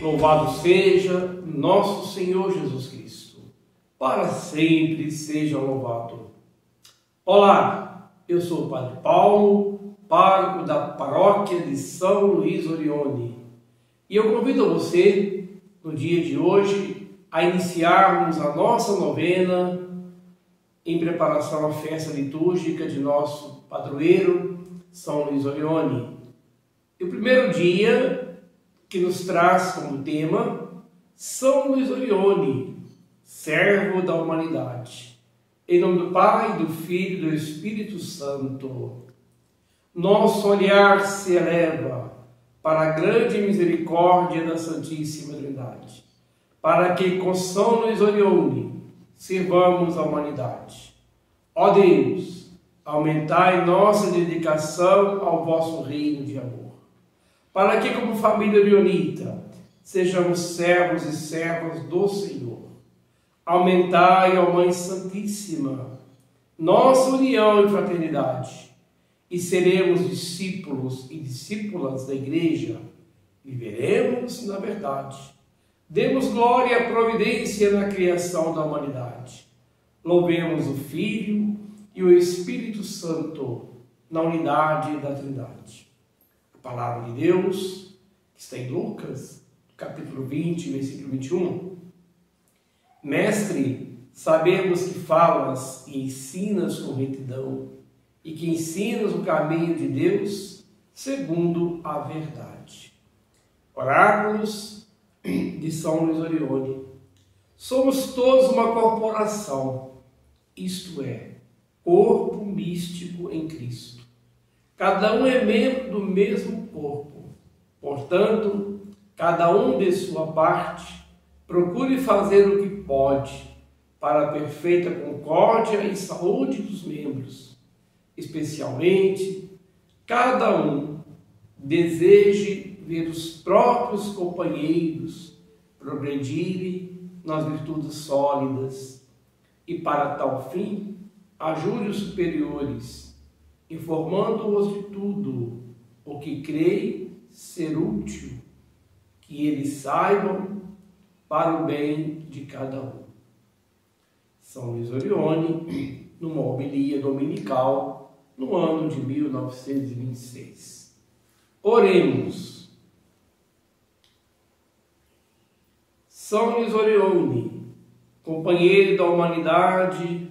Louvado seja nosso Senhor Jesus Cristo, para sempre seja louvado. Olá, eu sou o Padre Paulo, pároco da paróquia de São Luís Orione, e eu convido você, no dia de hoje, a iniciarmos a nossa novena em preparação à festa litúrgica de nosso padroeiro, São Luís Orione. E o primeiro dia que nos traz como tema São Luís Orione, servo da humanidade. Em nome do Pai, do Filho e do Espírito Santo. Nosso olhar se eleva para a grande misericórdia da Santíssima Trindade, para que com São Luís Orione sirvamos a humanidade. Ó Deus, aumentai nossa dedicação ao vosso reino de amor, para que, como família orionita, sejamos servos e servas do Senhor. Aumentai, ó Mãe Santíssima, nossa união e fraternidade, e seremos discípulos e discípulas da Igreja. Viveremos na verdade. Demos glória à providência na criação da humanidade. Louvemos o Filho e o Espírito Santo na unidade da Trindade. A palavra de Deus, que está em Lucas, capítulo 20, versículo 21. Mestre, sabemos que falas e ensinas com retidão, e que ensinas o caminho de Deus segundo a verdade. Oráculos de São Luís Orione. Somos todos uma corporação, isto é, corpo místico em Cristo. Cada um é membro do mesmo corpo. Portanto, cada um de sua parte, procure fazer o que pode para a perfeita concórdia e saúde dos membros. Especialmente, cada um deseje ver os próprios companheiros progredirem nas virtudes sólidas e, para tal fim, ajude os superiores, informando-os de tudo o que creem ser útil, que eles saibam para o bem de cada um. São Luís Orione, numa homilia dominical, no ano de 1926. Oremos. São Luís Orione, companheiro da humanidade,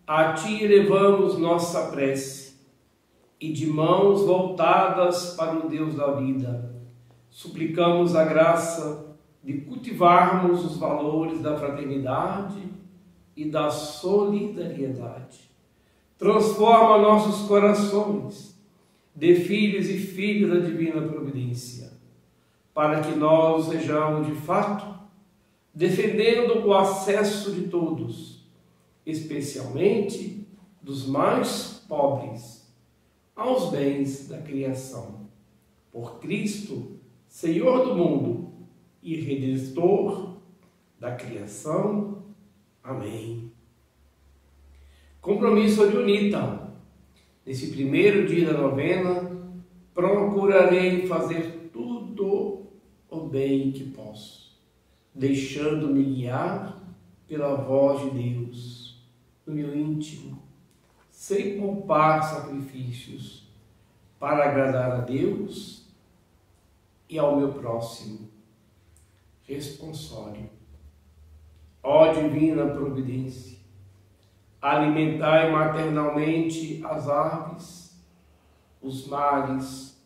a ti elevamos nossa prece, e de mãos voltadas para o Deus da vida, suplicamos a graça de cultivarmos os valores da fraternidade e da solidariedade. Transforma nossos corações de filhos e filhas da divina providência, para que nós sejamos de fato defendendo o acesso de todos, especialmente dos mais pobres, aos bens da criação. Por Cristo, Senhor do mundo e Redentor da criação. Amém. Compromisso orionita. Nesse primeiro dia da novena, procurarei fazer tudo o bem que posso, deixando-me guiar pela voz de Deus no meu íntimo, sem poupar sacrifícios, para agradar a Deus e ao meu próximo. Responsório. Ó divina providência, alimentai maternalmente as aves, os mares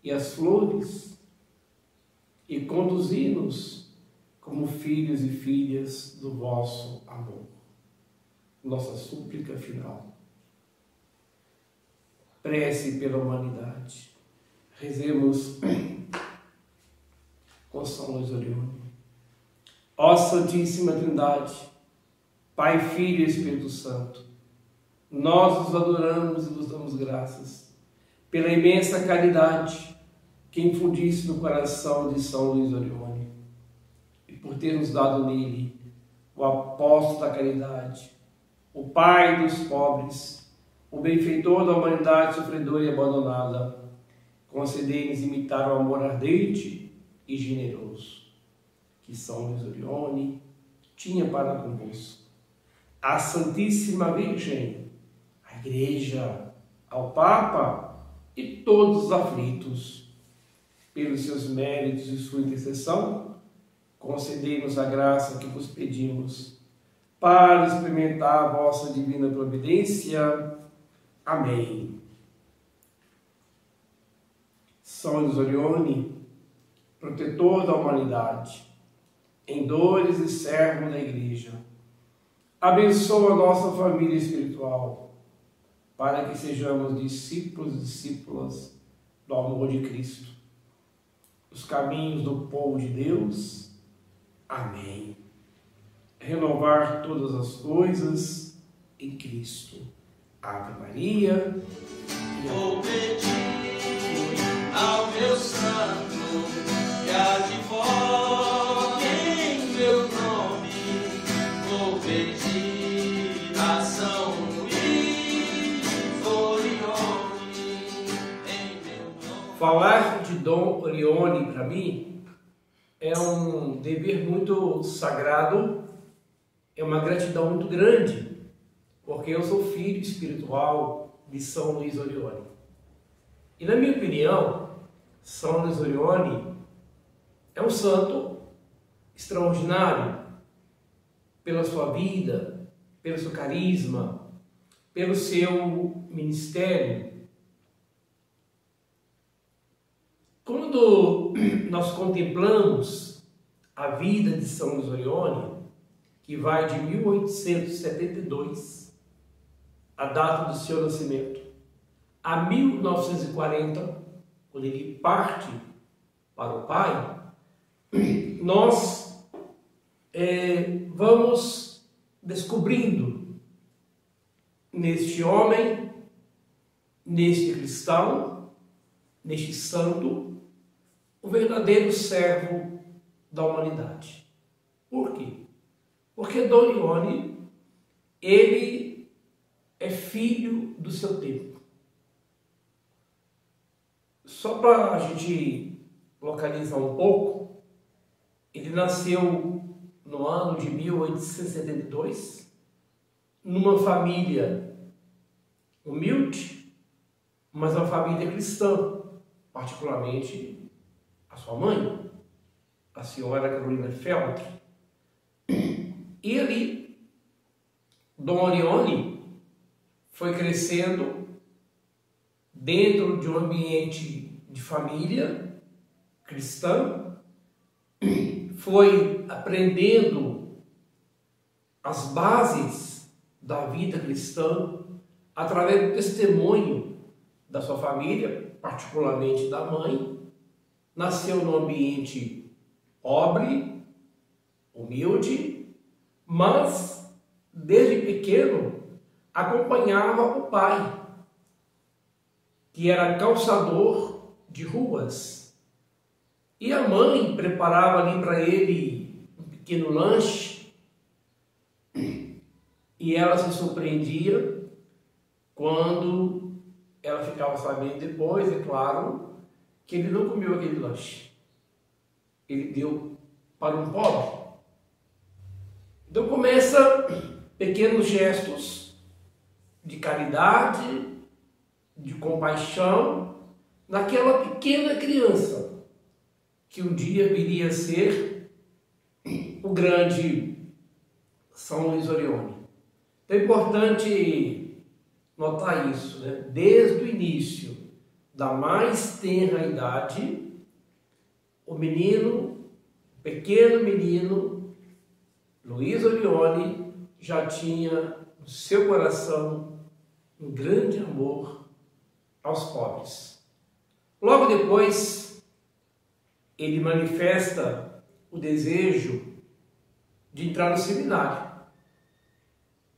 e as flores, e conduzi-nos como filhos e filhas do vosso amor. Nossa súplica final. Prece pela humanidade. Rezemos com São Luís Orione. Ó Santíssima Trindade, Pai, Filho e Espírito Santo, nós os adoramos e vos damos graças pela imensa caridade que infundiste no coração de São Luís Orione, e por ter nos dado nele o apóstolo da caridade, o Pai dos pobres, o benfeitor da humanidade sofredora e abandonada. Concedei-nos imitar o amor ardente e generoso. que São Luís Orione tinha para convosco. A Santíssima Virgem, a Igreja, ao Papa e todos os aflitos, pelos seus méritos e sua intercessão, concedei-nos a graça que vos pedimos, para experimentar a vossa divina providência. Amém. São Luís Orione, protetor da humanidade, em dores e servo da Igreja, abençoa a nossa família espiritual, para que sejamos discípulos e discípulas do amor de Cristo, os caminhos do povo de Deus. Amém. Renovar todas as coisas em Cristo. Ave Maria. Vou pedir ao meu santo que advogue em meu nome. Vou pedir a São Luís Orione em meu nome. Falar de Dom Orione para mim é um dever muito sagrado, é uma gratidão muito grande, porque eu sou filho espiritual de São Luís Orione. E na minha opinião, São Luís Orione é um santo extraordinário pela sua vida, pelo seu carisma, pelo seu ministério. Quando nós contemplamos a vida de São Luís Orione, que vai de 1872, a data do seu nascimento, a 1940, quando ele parte para o Pai, nós vamos descobrindo neste homem, neste cristão, neste santo, o verdadeiro servo da humanidade. Por quê? Porque Dom Orione, ele é filho do seu tempo. Só para a gente localizar um pouco, ele nasceu no ano de 1872, numa família humilde, mas uma família cristã, particularmente a sua mãe, a senhora Carolina Feltri. E ali, Dom Orione foi crescendo dentro de um ambiente de família cristã, foi aprendendo as bases da vida cristã através do testemunho da sua família, particularmente da mãe. Nasceu num ambiente pobre, humilde, mas desde pequeno acompanhava o pai, que era calçador de ruas, e a mãe preparava ali para ele um pequeno lanche, e ela se surpreendia quando ela ficava sabendo depois, é claro, que ele não comeu aquele lanche, ele deu para um pobre. Então começa pequenos gestos de caridade, de compaixão, naquela pequena criança que um dia viria a ser o grande São Luís Orione. Então é importante notar isso, né? Desde o início da mais tenra idade, o pequeno menino, Luís Orione, já tinha no seu coração um grande amor aos pobres. Logo depois, ele manifesta o desejo de entrar no seminário.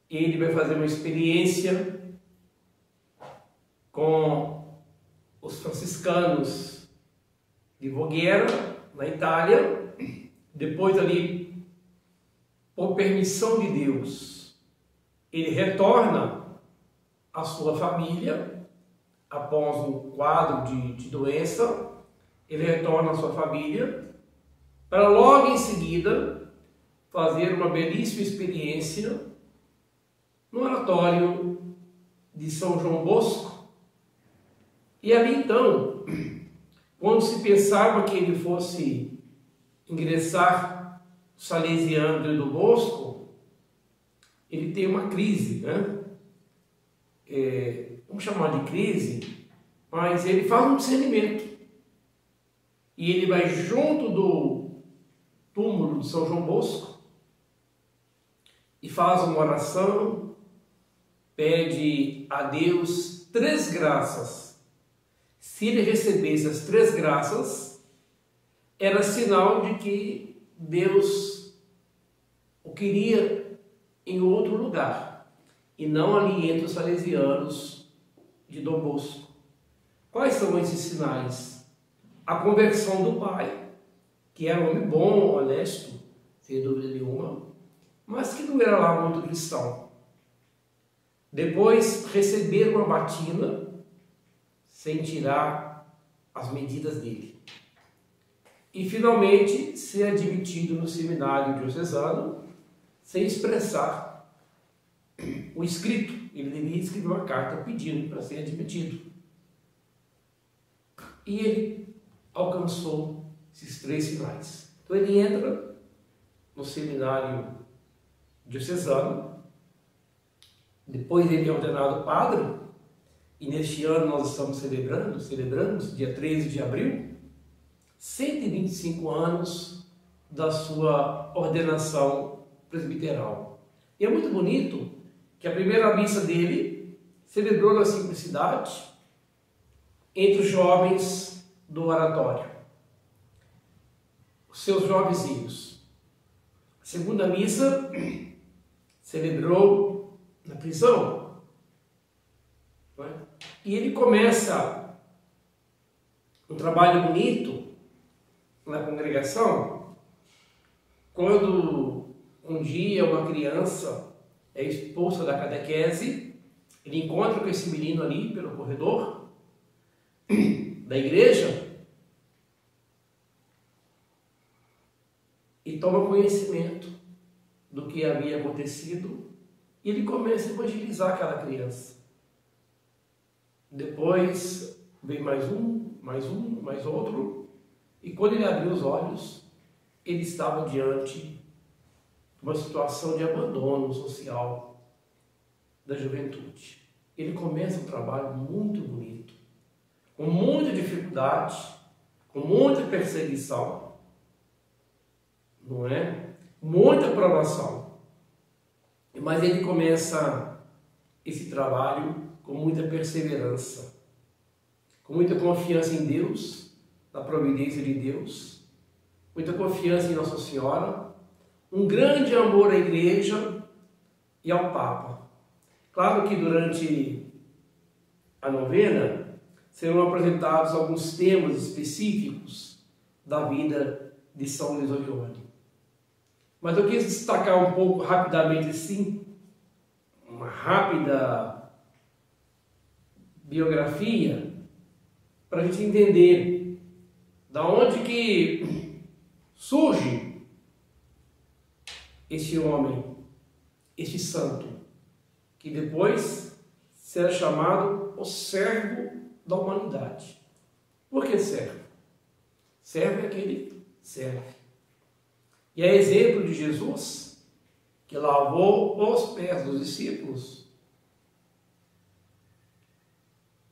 Ele vai fazer uma experiência com os franciscanos de Voghera, na Itália. Depois ali, por permissão de Deus, ele retorna à sua família, após um quadro de doença, ele retorna à sua família para logo em seguida fazer uma belíssima experiência no oratório de São João Bosco. E ali então, quando se pensava que ele fosse ingressar no Salesiano do Bosco, ele tem uma crise, né? Vamos chamar de crise, mas ele faz um discernimento. E ele vai junto do túmulo de São João Bosco e faz uma oração, pede a Deus 3 graças. Se ele recebesse as 3 graças, era sinal de que Deus o queria em outro lugar, e não ali entre os salesianos de Dom Bosco. Quais são esses sinais? A conversão do pai, que era um homem bom, honesto, sem dúvida nenhuma, mas que não era lá muito cristão. Depois, receber uma batina sem tirar as medidas dele. E, finalmente, ser admitido no seminário diocesano sem expressar o escrito. Ele devia escrever uma carta pedindo para ser admitido. E ele alcançou esses 3 sinais. Então ele entra no seminário diocesano, depois ele é ordenado padre, e neste ano nós estamos celebramos dia 13 de abril, 125 anos da sua ordenação presbiteral. E é muito bonito que a primeira missa dele celebrou na simplicidade entre os jovens do oratório, os seus jovenzinhos. A segunda missa celebrou na prisão, não é? E ele começa um trabalho bonito na congregação quando um dia uma criança é expulsa da catequese. Ele encontra com esse menino ali pelo corredor da igreja e toma conhecimento do que havia acontecido, e ele começa a evangelizar aquela criança. Depois vem mais outro, e quando ele abriu os olhos, ele estava diante de uma situação de abandono social da juventude. Ele começa um trabalho muito bonito, com muita dificuldade, com muita perseguição, não é? Muita provação. Mas ele começa esse trabalho com muita perseverança, com muita confiança em Deus, na providência de Deus, muita confiança em Nossa Senhora, um grande amor à Igreja e ao Papa. Claro que durante a novena serão apresentados alguns temas específicos da vida de São Luís Orione. Mas eu quis destacar um pouco rapidamente, assim, uma rápida biografia, para a gente entender da onde que surge esse homem, esse santo, que depois será chamado o servo da humanidade. Por que servo? Servo é aquele que serve. E é exemplo de Jesus, que lavou os pés dos discípulos.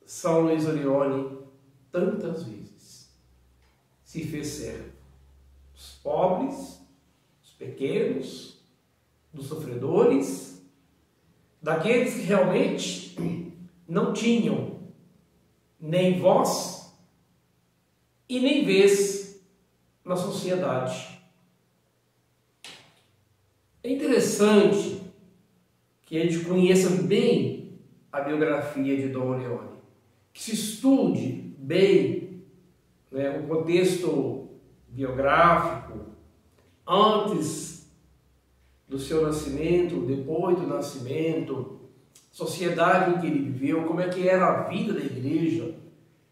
São Luís Orione, tantas vezes, se fez servo dos pobres, dos pequenos, dos sofredores, daqueles que realmente não tinham nem voz e nem vez na sociedade. É interessante que a gente conheça bem a biografia de Dom Orione, que se estude bem, né, o contexto biográfico antes do seu nascimento, depois do nascimento, sociedade em que ele viveu, como é que era a vida da igreja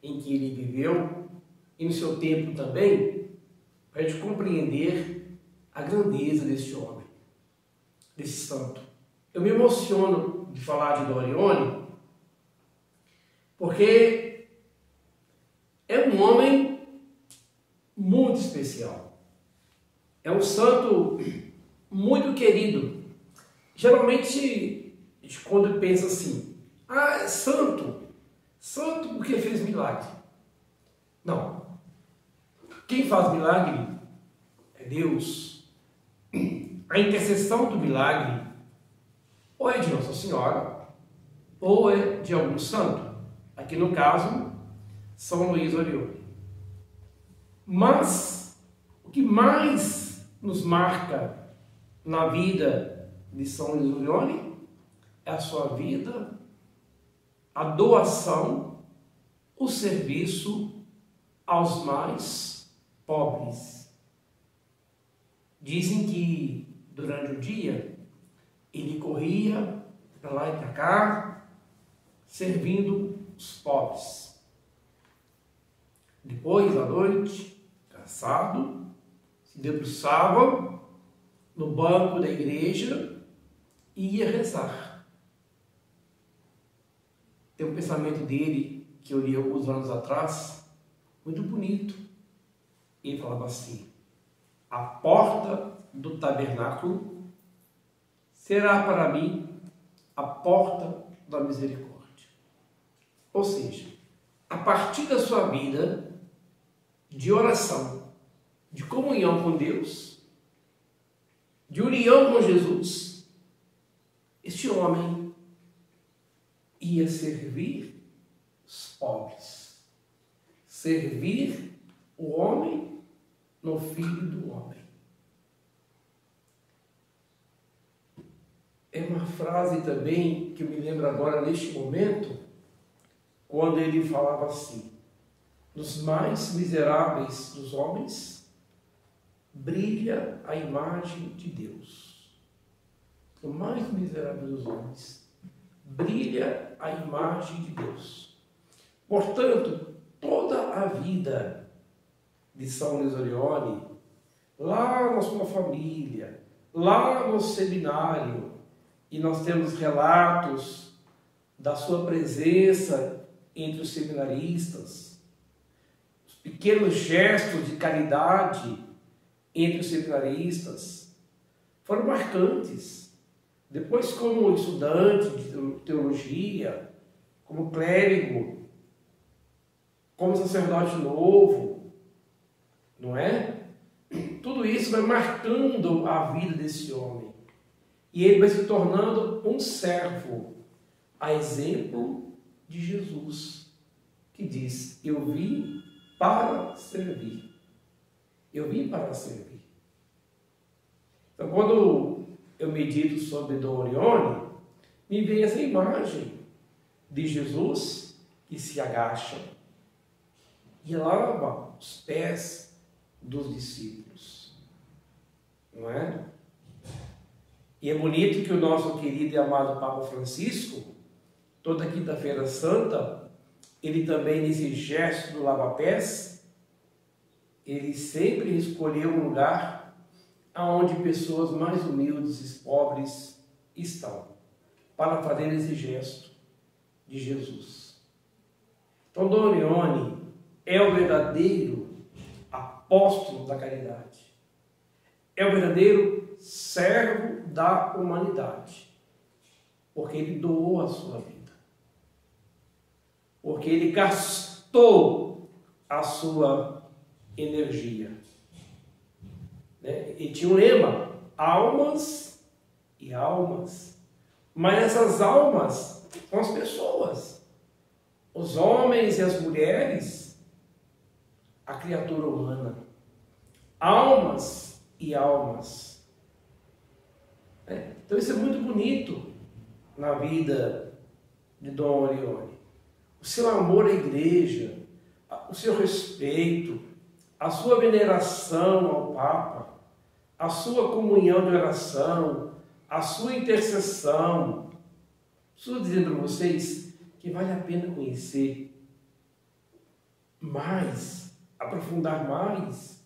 em que ele viveu, e no seu tempo também, para a gente compreender a grandeza desse homem, desse santo. Eu me emociono de falar de Dom Orione, porque é um homem muito especial. É um santo muito querido. Geralmente, quando pensa assim, é santo porque fez milagre. Não. Quem faz milagre é Deus. A intercessão do milagre ou é de Nossa Senhora ou é de algum santo. Aqui no caso, São Luís Orione. Mas o que mais nos marca na vida de São Luís Orione é a sua vida, a doação, o serviço aos mais pobres. Dizem que durante o dia ele corria para lá e para cá, servindo os pobres. Depois, à noite, cansado, se debruçava no banco da igreja e ia rezar. Tem um pensamento dele que eu li alguns anos atrás, muito bonito. Ele falava assim: a porta do tabernáculo será para mim a porta da misericórdia. Ou seja, a partir da sua vida de oração, de comunhão com Deus, de união com Jesus, este homem ia servir os pobres, servir o homem no Filho do Homem. É uma frase também que eu me lembro agora neste momento, quando ele falava assim: nos mais miseráveis dos homens brilha a imagem de Deus. No mais miserável dos homens brilha a imagem de Deus. Portanto, toda a vida de São Luís Orione, lá na sua família, lá no seminário, e nós temos relatos da sua presença entre os seminaristas, os pequenos gestos de caridade entre os seminaristas foram marcantes. Depois, como estudante de teologia, como clérigo, como sacerdote novo, não é? Tudo isso vai marcando a vida desse homem. E ele vai se tornando um servo, a exemplo de Jesus, que diz: eu vim para servir. Eu vim para servir. Então, quando eu medito sobre Dom Orione, me vem essa imagem de Jesus que se agacha e lava os pés dos discípulos. Não é? E é bonito que o nosso querido e amado Papa Francisco, toda quinta-feira santa, ele também, nesse gesto do lava-pés, ele sempre escolheu um lugar onde pessoas mais humildes e pobres estão, para fazer esse gesto de Jesus. Então, Dom Orione é o verdadeiro apóstolo da caridade. É o verdadeiro servo da humanidade. Porque ele doou a sua vida. Porque ele gastou a sua energia. E tinha um lema: almas e almas. Mas essas almas são as pessoas. Os homens e as mulheres, a criatura humana. Almas e almas. Então isso é muito bonito na vida de Dom Orione. O seu amor à igreja, o seu respeito, a sua veneração ao Papa, a sua comunhão de oração, a sua intercessão. Estou dizendo para vocês que vale a pena conhecer mais, aprofundar mais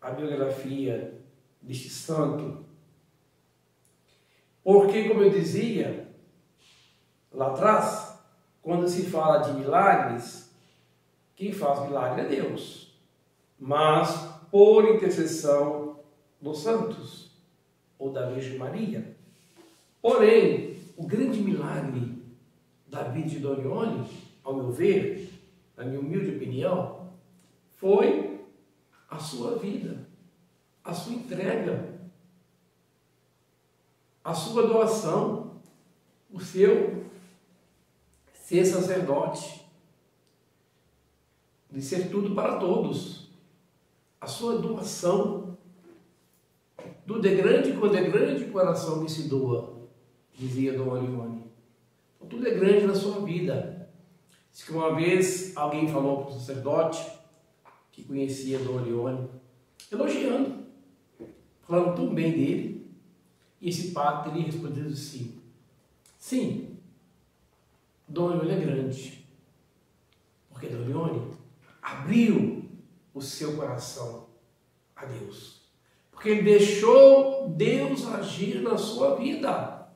a biografia deste santo, porque, como eu dizia lá atrás, quando se fala de milagres, quem faz milagre é Deus, mas por intercessão dos santos ou da Virgem Maria. Porém, o grande milagre da vida de Dona Ione, ao meu ver, na minha humilde opinião, foi a sua vida, a sua entrega, a sua doação, o seu ser sacerdote, de ser tudo para todos, a sua doação, do de grande quando é grande o coração que se doa, dizia Dona Ione. Então, tudo é grande na sua vida. Diz que uma vez alguém falou para o sacerdote que conhecia Dona Ione, elogiando, falando tão bem dele, e esse padre teria respondido assim: sim, Dona Ione é grande, porque Dona Ione abriu o seu coração a Deus, porque ele deixou Deus agir na sua vida,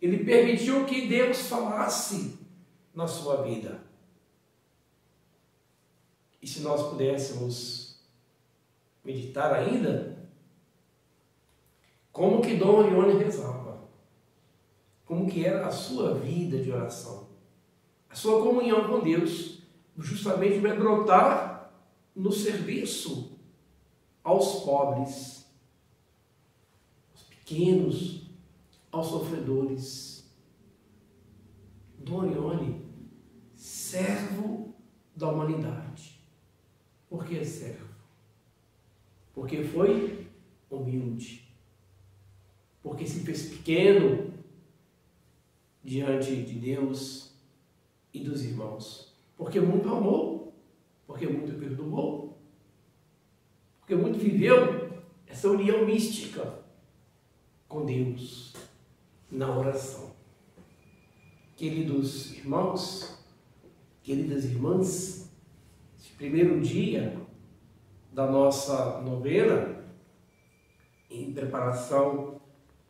ele permitiu que Deus falasse na sua vida. E se nós pudéssemos meditar ainda, como que Dona Ione rezava, como que era a sua vida de oração, a sua comunhão com Deus, justamente vai brotar no serviço aos pobres, aos pequenos, aos sofredores. Dona Ione, servo da humanidade. Por que servo? Porque foi humilde, porque se fez pequeno diante de Deus e dos irmãos, porque muito amou, porque muito perdoou, porque muito viveu essa união mística com Deus na oração. Queridos irmãos, queridas irmãs, esse primeiro dia da nossa novena, em preparação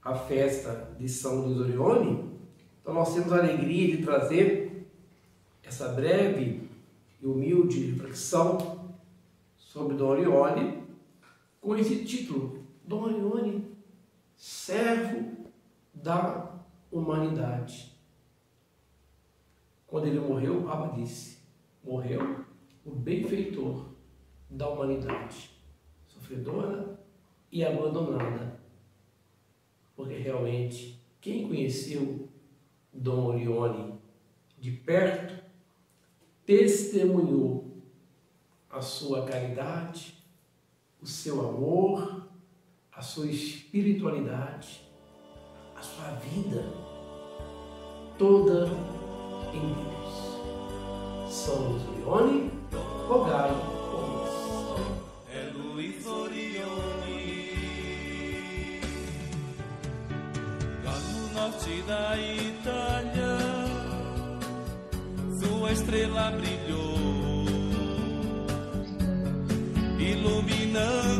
à festa de São Luís Orione, então nós temos a alegria de trazer essa breve e humilde reflexão sobre Dona Ione, com esse título: Dona Ione, servo da humanidade. Quando ele morreu, o Papa disse: morreu o benfeitor da humanidade, sofredora e abandonada. Porque realmente, quem conheceu Dona Ione de perto, testemunhou a sua caridade, o seu amor, a sua espiritualidade, a sua vida toda em Deus. São Luís Orione, rogai por nós. É Luís Orione, lá no norte da Itália, sua estrela brilhou, iluminando